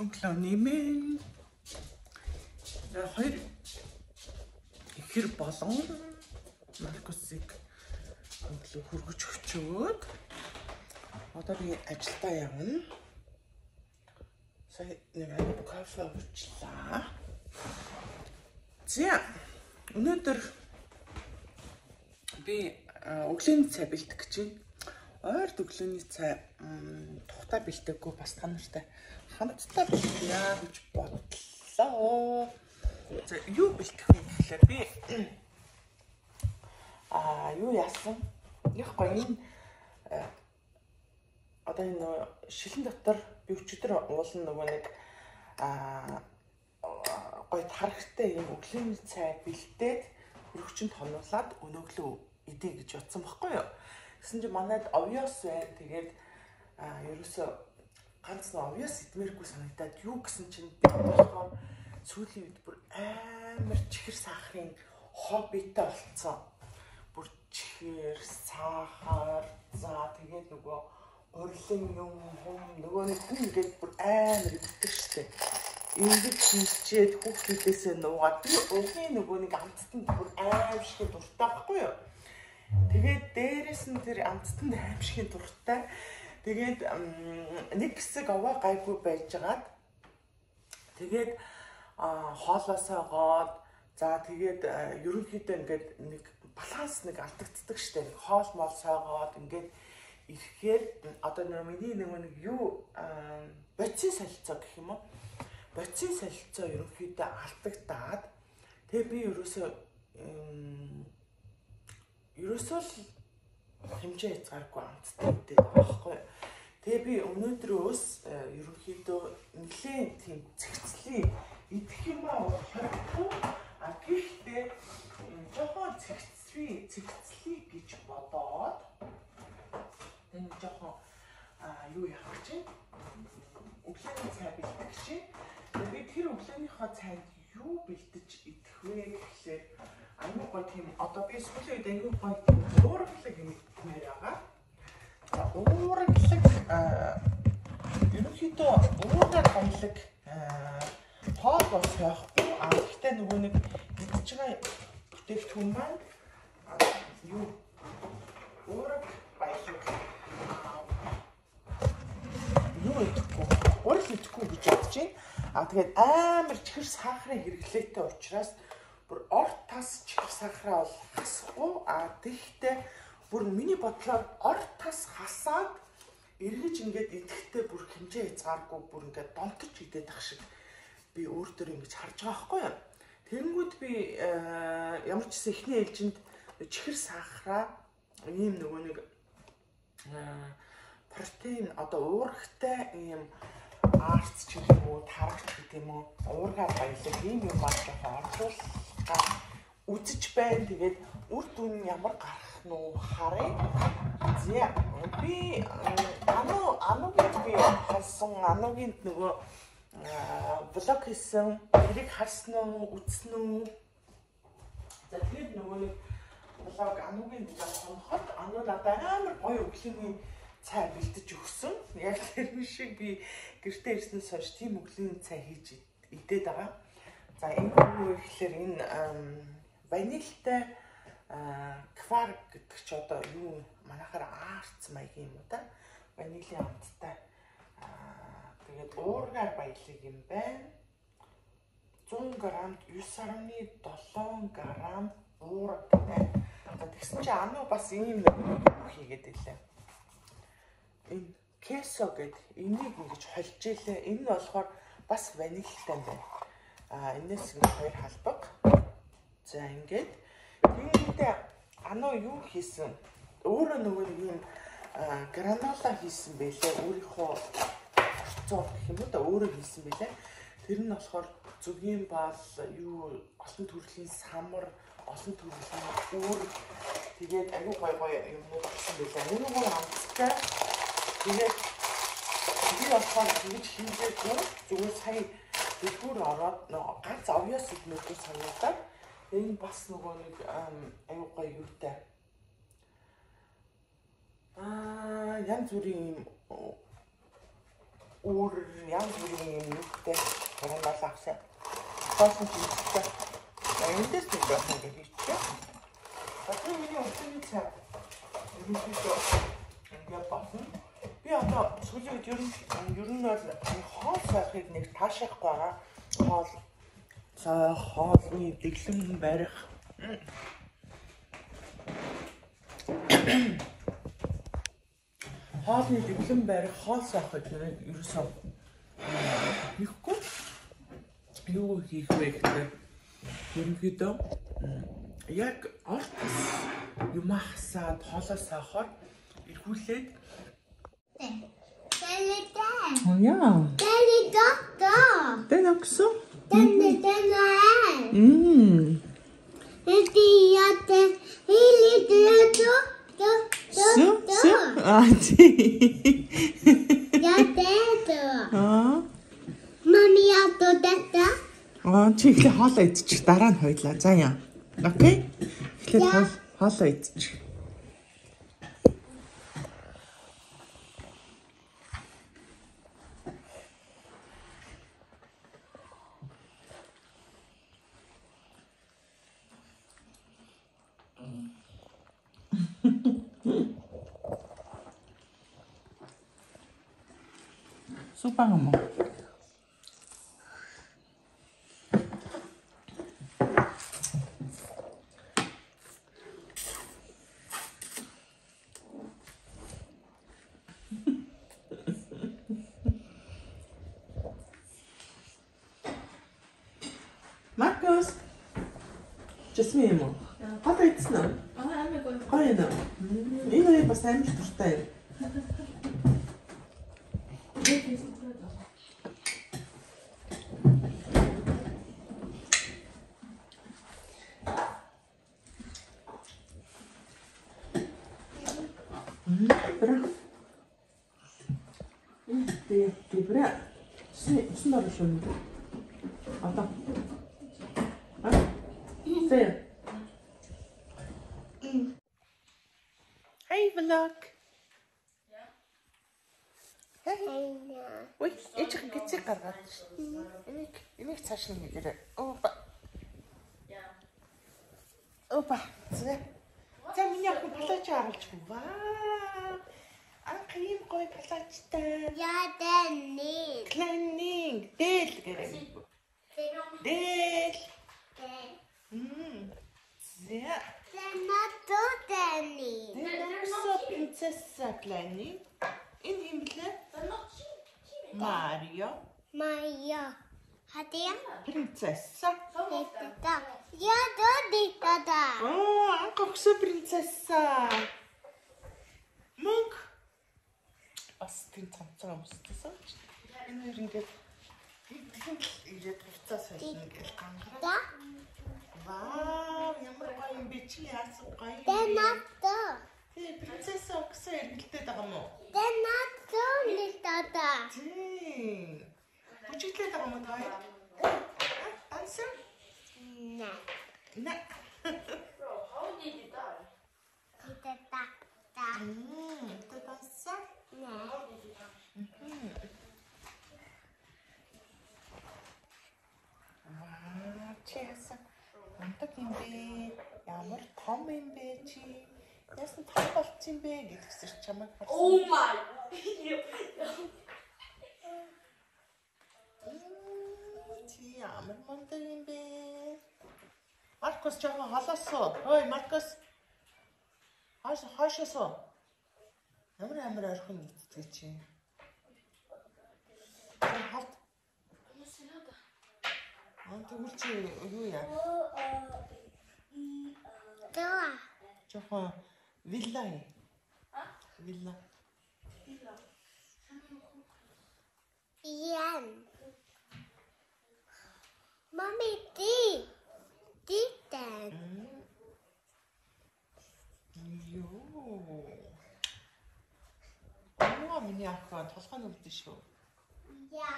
Өглөө нэмэн хоёр ихэр болон Маркусыг өглөө хөргөж өчөөд одоо би ажилдаа явна. Сая нэг кофе уучлаа. За өнөөдөр би өглөөний цай бэлдэх гэж байна. Ойр өглөөний цай тухтай бэлдээгүй бас та нартай хамтдаа бэлдээ гэж бодлоо. За юу бэлдэх вэ гэхлээр би юу яасан? Яахгүй энэ одоо энэ шилэн дотор би өчигдөр уулын нөгөө нэг гоё харахтай юм өглөөний цай бэлдээд хөрөгчөнд хонуулаад өнөглөө идэ гэж бодсон байхгүй юу? Гэсэн чинь манайд овёс байна. Тэгээд ерөөсө ганц нэг овёс идмээргүй санагдаад юу гэсэн чинь би болохоор сүүлийн үед бүр амар чихэр сахарын хоббитай болцсон. Бүр чихэр, сахар, за тэгээд нөгөө урилын юм нөгөө нэг ингээд бүр амар иддэг штеп. Ингэж хийчээд хүүхдүүдээсээ нуугаад би уугийн нөгөө нэг амттанд бүр аим шиг дуртай байхгүй юу? Тэгээд дээрэс нь тэр амттанд аим шиг дуртай. Тэгээд нэг хэсэг овоо гайгүй байжгаад тэгээд хоолоосоо гоод за тэгээд ерөнхийдөө ингээд нэг баланс нэг алдагддаг штеп. Нэг хоол мол сойгоод ингээд ирэхээр одоо миний нэг юу боцын солилцоо гэх юм уу? Боцын солилцоо ерөнхийдөө алдагдаад тэгээ би ерөөсөө л хэмжээ хязгааргүй амттай үдээд байгаа байхгүй. Тэгээ би өнөөдрөөс ерөнхийдөө нэлээд тийм цэгцлий идэх юм аа хорихгүй гэхдээ жоохон цэгцлий гэж бодоод энэ жоохон юу явах чинь өглөөний цай бэлдэх чинь. Би тэр өглөөнийхөө цайнд юу бэлдэж идэх вэ гэхлээр аюу гой тийм одоо би сүүлийн үед аюу гой тийм уурглаг юм идмээр байгаа. За уурглаг ерөнхийдөө уургаар баялаг хоол бос яахгүй гэхдээ нөгөө нэг идэж байгаа бүтээгдэхүүн маань юу уураг баялаг юу идэхгүй урал идэхгүй гэж бодож байна. Тэгээд амар чихэр сахарын хэрэглээтэй учраас бүр орт тас чихэр сахараа бол хасахгүй. Тэгэхдээ бүр миний бодлоор орт тас хасаад эргэж ингээд идэхдээ бүр хэмжээ хязгааргүй бүр ингээд донтож идэх ах шиг би өөртөө ингэж харж байгаа байхгүй юу. Тэнгүүд би ямар ч гэсэн эхний ээлжинд чихэр сахараа ийм нөгөө нэг протеин одоо уургатай ийм арц ч юм уу тарагч гэдэг юм уу уургаар баялаг ийм юм маань оржуулах үзэж байна. Тэгээд үр дүн ямар гарах нь харъя. За би анугийн би харсан анугийн нөгөө влог хийсэн тэрийг харсан уу үзсэн үү? За тэгээд нөгөө нэг влог анугийн сонхот ануу надад амар гоё өглөөний цай бэлдэж өгсөн. Яг тэр шиг би гэртээ ирснээс хойш тийм өглөөний цай хийж идээд байгаа. За энэ юу гэхээр энэ ванильтай квар гэдэг чи одоо юу манайхаар арц маягийн юм уу та? Ванилийн амттай. Тэгээд уургаар баялаг юм байна. 100 г-д 9.7 г уургатай. Тэгсэн чи ануу бас ийм нэг хийгээд илээ. Энэ кесо гэдэг энийг ингэж холж илээ. Энэ нь болохоор бас ванильтай байна. Энэс нэг хоёр халбаг. За ингээд тэгээд ануу юу хийсэн? Өөрөө нөгөө нэг юм гранола хийсэн байлээ. Өөрийнхөө орцоо гэх юм уу да өөрөө хийсэн байлээ. Тэр нь болохоор зүгийн бал юу олон төрлийн самар, олон төрлийн үүр тэгээд аюу гой юмнууд авсан байлаа. Нөгөө амттай. Тэгээд би болохоор ингэж хийгээгүй зүгээр сая дэлгүүр ороод ганц овёс идмээргүй санагдаад энэ бас нөгөө нэг аюу гой юутай янз бүрийн өөр янз бүрийн юмтай гурван авсан. Тоосон жишээ. Эндээс нэг байна гэж хэлчихэ. Одоо миний өчигний цаг ингээд басан. Би одоо сүүлийн ер нь бол хоол сайхыг нэг таашаахгүй байгаа. Хоолны дэглэм барих. Хоолны дэглэм барих, хоол сайхыг нэг ерөөсөө хийхгүй. Юу хийх вэ гэхээр ерөнхийдөө яг орт юм хасаад хоолоо сайхаар эргүүлээд яа. Den också. Den är här. Det är det. Så. Ja, det Mami, jag tar detta. Чи ихлэ хоолоо идчих. Дараа нь хоёлаа. За яа. Окей. Ихлэ хоолоо идчих. Super mo. Marcus. Jasmine mo. Хата идсэн үү? Гоё нэ. Энэ бас амжилт дуртай юм. Бра. Снор шон. Ата. Säg. Hej vlog. Hej. Ой, эцэг гэцэг гаргаад шүү. Энийг цааш нь хийгээрэй. Опа. Опа. За миний ах палач харуулж ваа. Анх ийм гоё палачтай. Ja, den är. Klänning. Del гэрэй. Del. Ja. Den är då den är. Det är också prinsessaklänning. En himla. Mario. Maja. Hade jag? Prinsessa. Titta. Ja, då titta där. Han är också prinsessa. Munk. Бас тийм цамцаа өмсдөөсөн. Энэ хоёр ингээд ирээд хувцас байсан гэж гангараа. Да. Вау, ямар гоё юм бэ чи яасан гоё. Den är då. Тий, принцесса өгсөн эргэлдээд байгаа юм уу? Den är då titta där. Тий. Бүжиглээд байгаа юм уу таа? Ансан? Nej. Nej. Bro, how did you die? Titta där. Det dansar. Nej. How did you die? Вау, чи яасан? Унтаг юм бэ? Ямар том юм бэ чи? Яасан том болчих юм бэ гэдгсэр чамайг харсан. Oh my! Чи ямар мундаг юм бэ? Маркус жоохон холоосоо. Ой, Маркус. Хашаасоо. Ямар орхон нийцдэг чи. Хавт. Тэгвэл чи юу яа? Då. Жоохон вилла юм. Вилла. Igen. Mami, titeln. Йоо. Миний ах толгойн өвдөн шүү. Ja.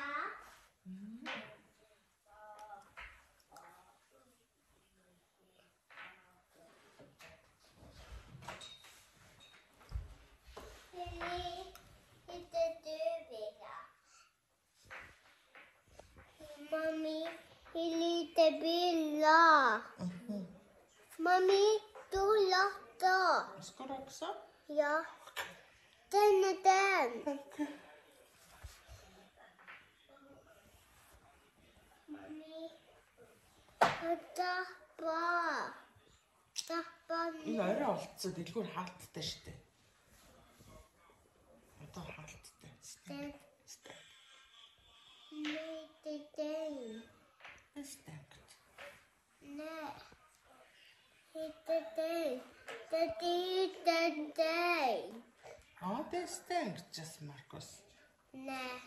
Inte du, Vega. Mommy, he need to be law. Mommy, do law. Скоро оксо? Yeah. Then. Okay. Mommy, Энэ орой олцоо дэлгүүр хаалттай шүү дээ. Одоо хаалттай. Then. Oh, det är stängt, just Marcus. Nej.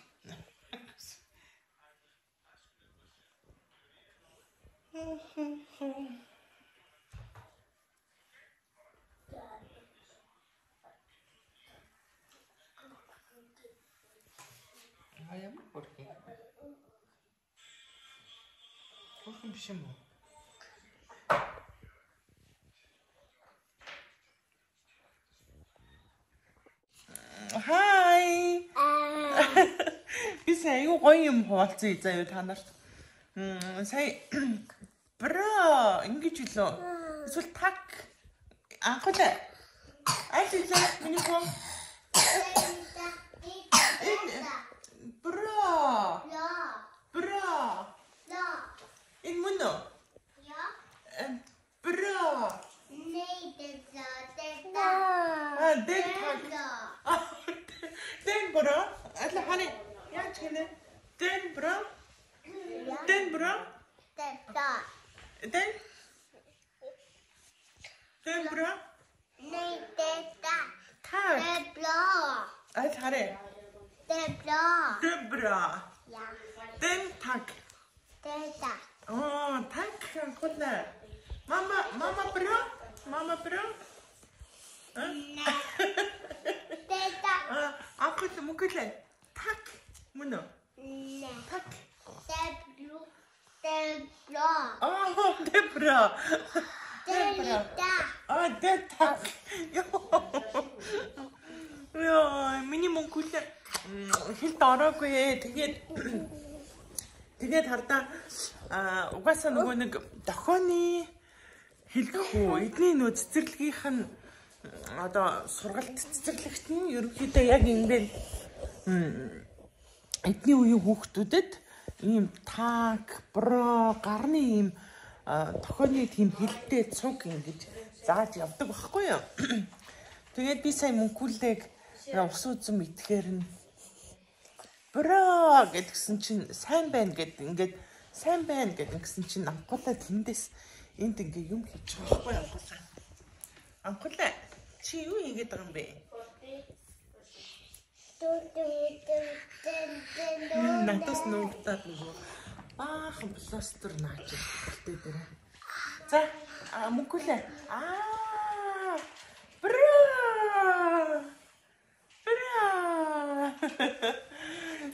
Vad gör man på det? Hvorfor почему? Hi. Би сая аюу гоё юм хуваалцсан заяа та нарт. Сая бро ингэж үлээ. Эсвэл так анхлаа. Аль үлээ миний хөө. Бро. Бро. Энэ мөн үү? Ja. Bra! Nej, det är Den tack. Den bra. Eller honey, jag känner. Den bra. Den bra. Den. Den bra. Nej, det är Tack. Det är bra. Eller honey. Det är bra. Det är bra. Ja. Den tack. Det är Åh, tack. Kolla. Mamma bra. Mamma bra. Nej. Det är Akkurat mukille. Tack. Muno. Nej. Tack. Det är bra. Det är bra. Åh, det är bra. Det är lite. Det är tack. Ja, миний мөнгөлөө хэл дороогүй ээ. Тэгээд хардаа угаасаа нөгөө нэг дохооны хэлэхгүй эдний нөө цэцэрлэгийнх нь одоо сургалт цэцэрлэгт нь ерөнхийдөө яг ингээд эдний үеийн хүүхдүүдэд ийм так, бро, гарны ийм дохооны тийм хэлтэй цуг ингэж зааж явдаг байхгүй юу? Тэгээд би сая мөнгөлөөг ус үзэн итгэхээр нь бро гэдгсэн чинь сайн байна гэд ингээд сайн байна гэдгсэн чинь анхуулаад тэндээс энд ингээ юм хийж байгаа байхгүй анхуулаа. Анхуулаа чи юу хийгээд байгаа юм бэ? Натас нуугтаад нөгөө баахан пластер наач хэлтэй дээр. За мөнгөлөө. Бро!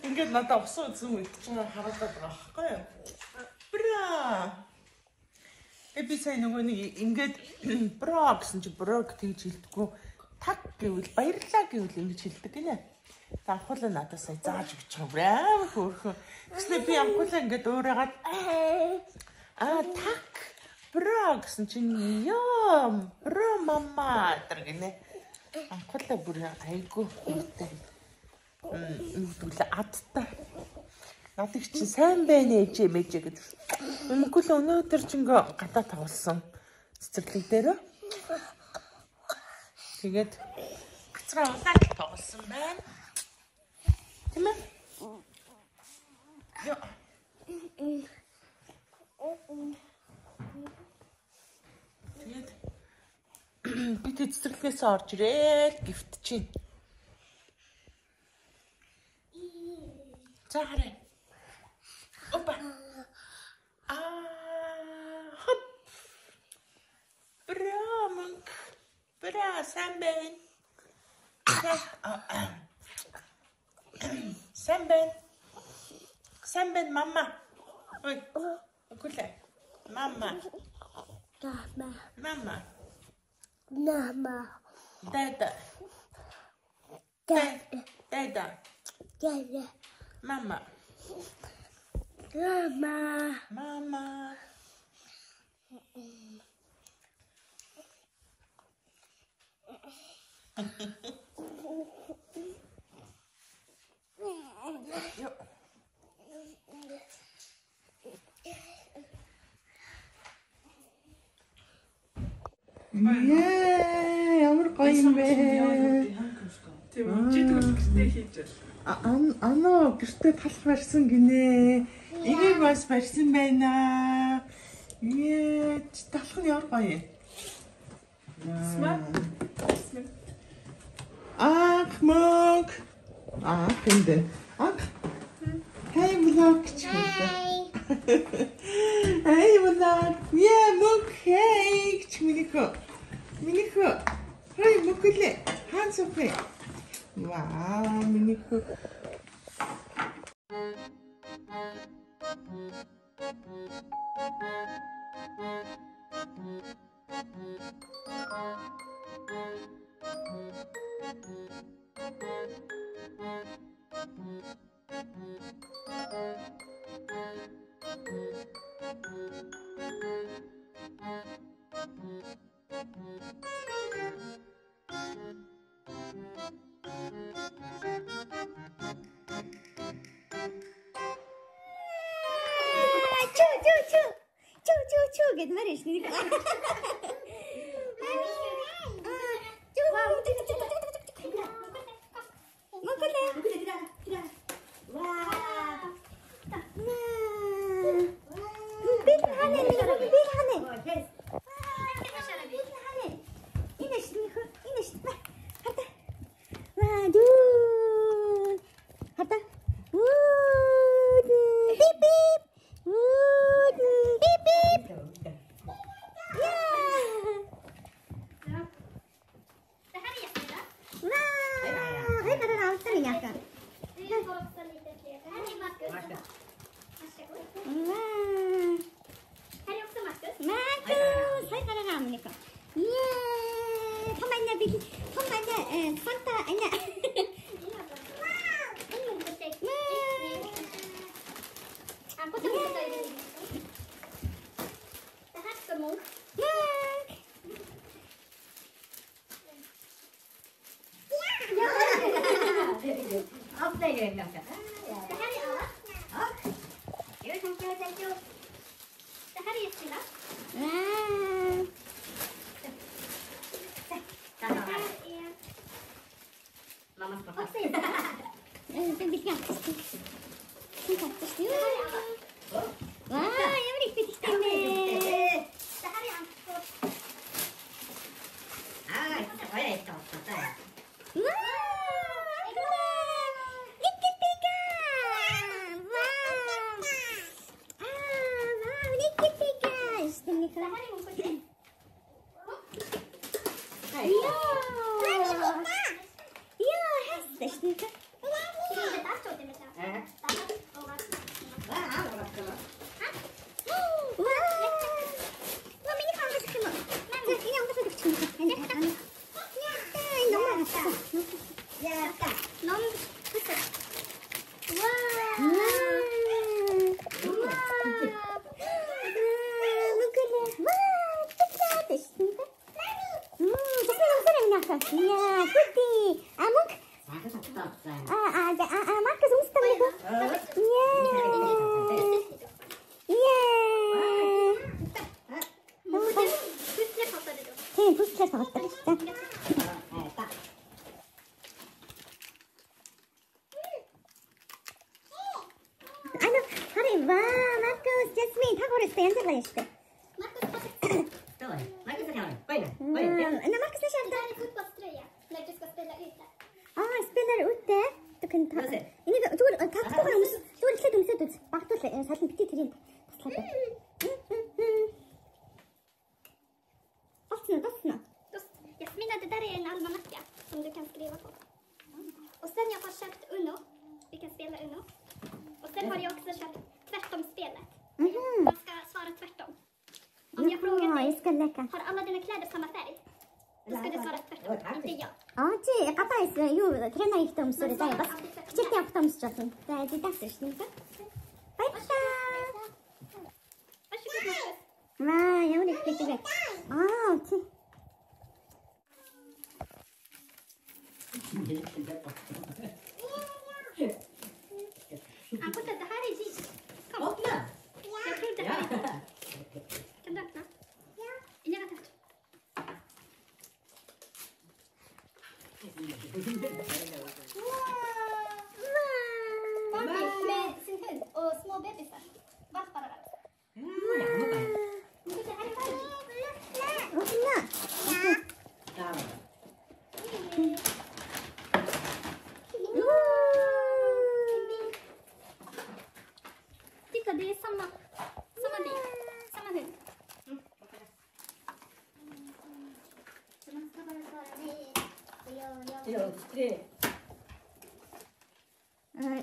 Ингээд надад ус үзэн идэж байгаа хараад байгаа байхгүй юу? Бро! Би сая нөгөө нэг ингээд бро гэсэн чи брог тэгж хэлдэггүй. Так гэвэл баярлаа гэвэл ингэж хэлдэг гинэ. Анхуулаа надад сая зааж өгч байгаа юм. Хөөхөн. Гэснээр би анхуулаа ингээд өөрөөгаад так бро гэсэн чинь ёо бро мама тэр гинэ. Анхуулаа бүр айгу үүтэй. Нүгдүүл адтай. Надад чи сайн байна ээжээ мэжээ гэж. Мөнгөл өнөөдөр ч ингээ гадаа тоглосон цэцэрлэг дээр. Тэгээд гацраа удаа тоглосон байна. Тийм ээ. Яа. Тэгээд би цэцэрлэгээс орж ирээд гифт чинь. За хараа. Опа. Хоп. Браманк. Бра самбен. Самбен. Самбен мама. Ой. Окуле. Мама. Мама. Mama. Дада. Dada. Дада. Dada. Мама. Мама. Ямар гоё юм бэ? Тийм үү. Чи тэгвэл гэртээ хийж байна. Анаа гэртээ талх барьсан гинэ. Энийг бас барьсан байна. Талх нь ямар гоё юм. Ах мог. Тэндэ. Хей влог гэж хэлээ. Хей влог. Мог хей гэж минийхөө. Хей мөглөө. Хаан сопэ. Вау, минийхөө. Чу гэд мариш нэг. Har alla dina kläder samma färg? Då ska du svara tvärtom, inte jag. Чи гадаа юу тренер ихтэй өмсөөрэй. Бас хичээлтэй явахтаа өмсөж болно. За эдээс шнэ. Баярлалаа. små bebisar. Valpar överallt. Titta, det är samma bil. Samma hund. Så man ska bara ta det.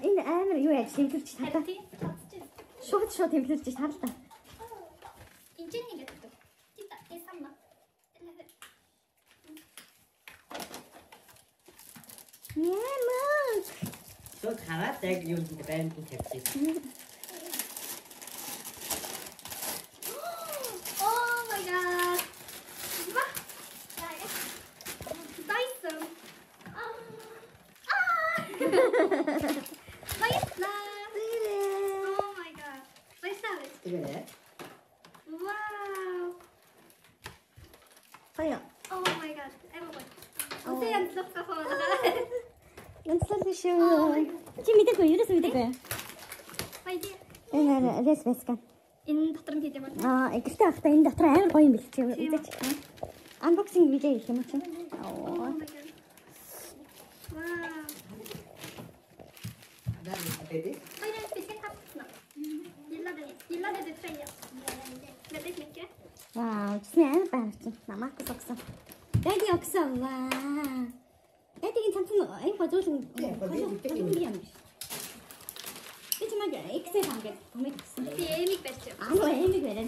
Энэ амар юу яаж тэмдэглэж таа. Шууд тэмдэглэж таа л та. Инженер гэдэг. Titta, det är samma. Eller hur? Нэмэг. Шууд хараад яг юу гэдэг байнд нь тавьчих. Oh my god. Va? Dyson. Vad är det? Oh my god. Vad är det? 그래. Wow. Хоёо. Oh my god. Och det är en klocka på det här. Янзлал шүү. Чи мэдээгүй ерөөс мэдээгүй. Vad är det? Энэ веска. Энэ дотор нь хийдэг байна. Гэхдээ ахта энэ дотор амар гоё юм бэл чи үзэж. Unboxing видео хийх юм чи. Oh my god. Wow. Baby. Vad är det speciellt tappna? Gillade du tröjan? Väldigt mycket. Вау, чи амар байна чи. Намаак согсон. Дэди огсон. Вау. Дэдигийн цамцны энэ бозуулан юм. Ичмаг XL хамгээ томит гэсэн. Det är mitt bästa. Эмиг барай.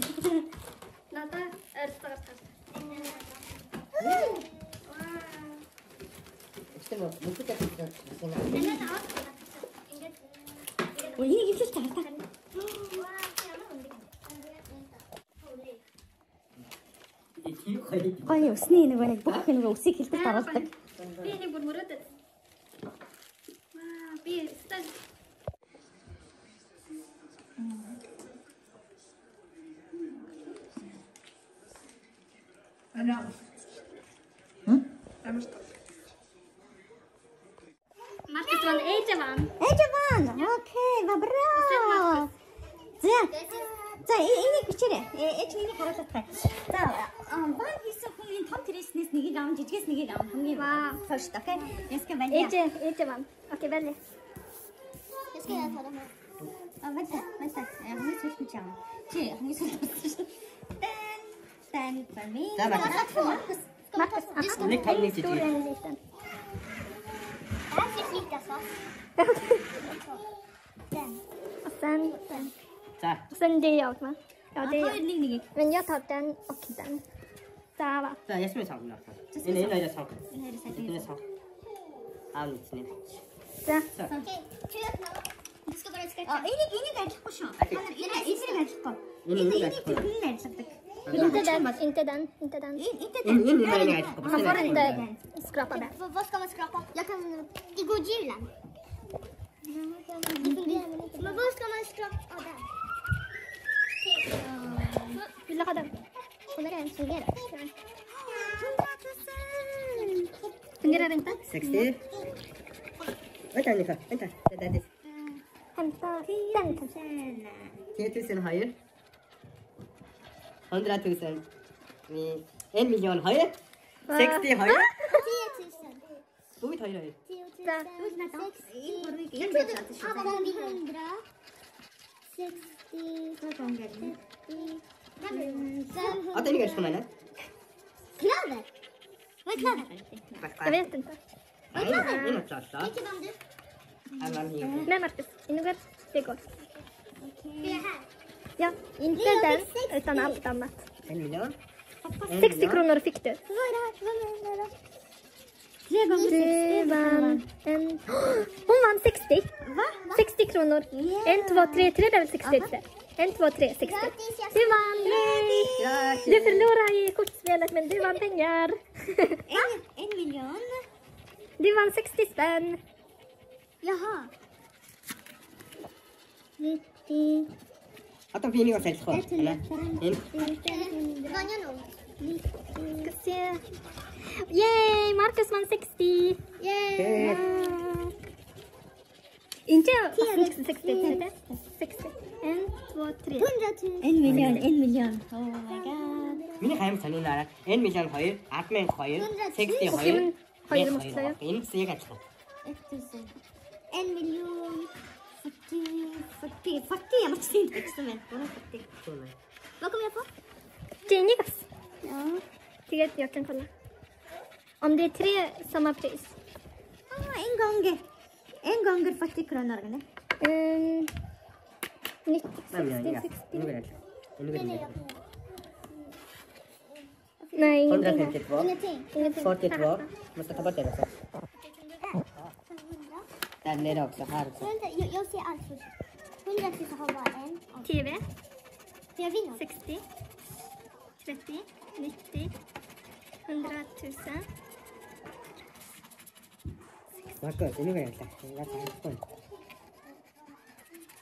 Надаа ойролцоогоор тал. Экстемо музыка хийх. Энэ наад. Ингээд Энийг хэлж таартай. Гоё усны нэг нэг бүх нэг усыг хэлбэл оруулдаг. Би нэг бүр мөрөөдөд. Ваа, би стад. Маркус ван эйжван. Эжван. Окей, браво. За энийг бичээрэй. Эч миний харуулдаг. За баан хийсэн хүний том трэснээс нэгийг аван жижигээс нэгийг аван хамгийн хойш та. Окей. Яска välja. Эйжван. Окей, välja. Jag ska göra det här. Vänta. Hon är så mycket. Чи, hon är så mycket. Den för mig. За байна. Marcus. Нэг том нэг Stor жижиг. en liten. Det här ser lika så. Den. Och sen За. det är jag va? Ja, det är jag. нэг. Men jag tar den och den. Där va? За ясмын сав наа. Энэ хоёроо сав. Энэ Энэ сав. Аа нүцнэ. Där. Okej, köp nu. Du ska bara skaka. Энийг ажиллахгүй шүү. Энийг ажиллахгүй. Энэ Энийг ажилладаг. Inte den. энэ ажиллах. Man får inte skrapa den. Vad ska man skrapa? Jag kan... Det går hjulen. Men vad ska man skrapa där? Vill du ha den? Kommer den fungera? Fungerar det inte? 60. Vänta Annika, vänta. Det är Hämta den kanske. 10 000 höjer. 100 000. 1 miljon höjer. 60 höjer. 10 000. Oj, höjer. 10 000. Där. 6. Jag trodde... Ja, vad blir 100? 60. 30. Att det är så många. Klöver. Vad är klöver? Jag vet inte. Nej, det är något klart. Vilken vann du? Nej Marcus, inugar. Det går. Det är här. Ja, inte den utan allt annat. 1 miljon. 60 kronor fick du. Vad är det här? Vad är det? Tre gånger Du vann en... Hon vann 60. Va? 60 kronor. 1, 2, 3. 3 är väl 60 inte? 1, 2, 3, 60. Du vann! Du förlorade i kortspelet men du vann pengar. 1 miljon. Du vann 60 spänn. Jaha. 90. Att de finner oss helt skönt, eller? Det vann jag nog. Ska se. Yay! Marcus vann 60. Yay! Inte 60. 60. 3. 1 million. Oh my god. Миний хайм саний нараад 1 million 2, 10,000 2, 62. Хоёр мөчлөө. Энэ зэг ажиллах. 1 million 40 ямар ч тийм гэсэн байна. 40. Welcome яа. Det är inget. Ja. Тэгээд jag kan kolla. Om det är 3 samma pris. En gånger 40 kronor gane. 90, 60, 60. Nej, ingenting. 152. 42. Måste ta bort det också. Där nere också. Här också. Jag ser allt först. 100 000 har bara en. TV. Jag vinner. 60. 30. 90. 100 000. Marcos, ini kan ya? Enggak tahu.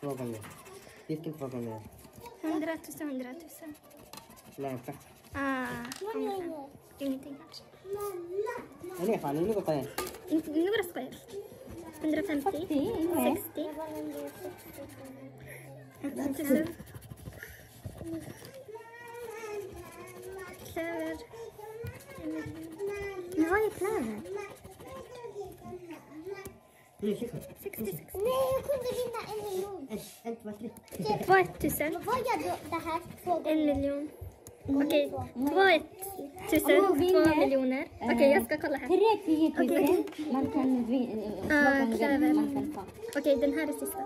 2 gånger. Vilken 2 gånger? 100 000, 100 000. Lämpa. Ingenting kanske. Ini fan, ini kok ya? Nu var det skojar. 150. 60. 1000. Kläder. Men vad är kläder? 66. Nej, jag kunde vinna 1 miljon. 1, 2, 3. 2 1000. Vad gör du det här 2 gånger? 1 miljon. Okej, 2 1000. 2 miljoner. Okej, jag ska kolla här. 3 10 000. Man kan Kläder. Okej, den här är sista.